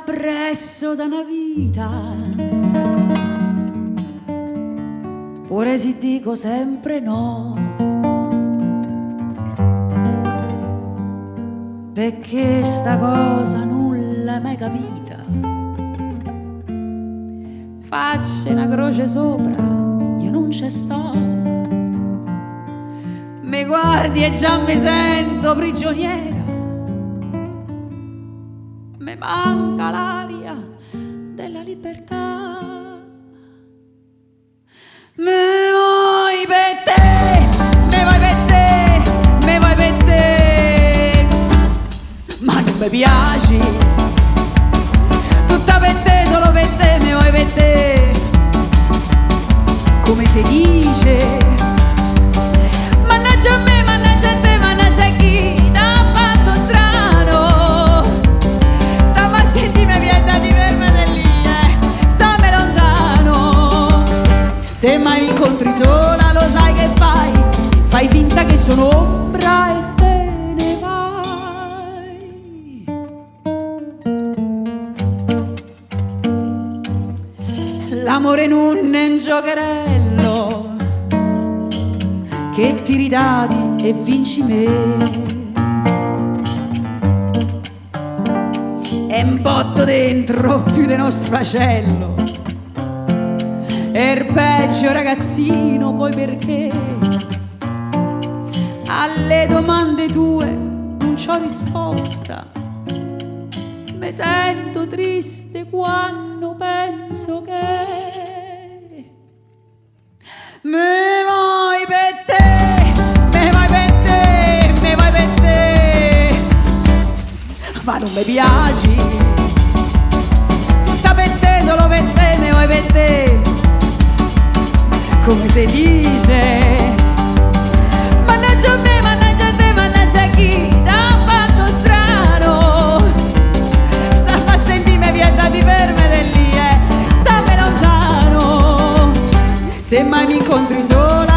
appresso da una vita. Pure se dico sempre no, perché sta cosa nulla mai capita. Faccia una croce sopra, io non ci sto. Mi guardi e già mi sento prigioniera. Mi manca l'aria della libertà. Me vuoi per te, me vuoi per te, me vuoi per te, ma non mi piaci, tutta per te, solo per te, me vuoi per te, come si dice. Mannaggia a me, mannaggia a te, mannaggia a chi t'ha fatto strano. Stava a sentirmi pietà di fermare lì, stammi lontano. Se mai mi incontri sola lo sai che fai, fai finta che sono ombra e te ne vai. L'amore non è un giocherello che tiri dadi e vinci me. È un botto dentro più di uno sfracello. È il peggio ragazzino, poi perché alle domande tue non c'ho risposta. Mi sento triste quando penso che me vuoi per te, me vuoi per te, me vuoi per te, ma non mi piaci, tutta per te, solo per te, me vuoi per te, come si dice. Mannaggia a me, mannaggia a te, mannaggia a chi t'ha fatto strano. Stava a sentirmi pietà di fermare lì, stammi lontano. Se mai mi incontri sola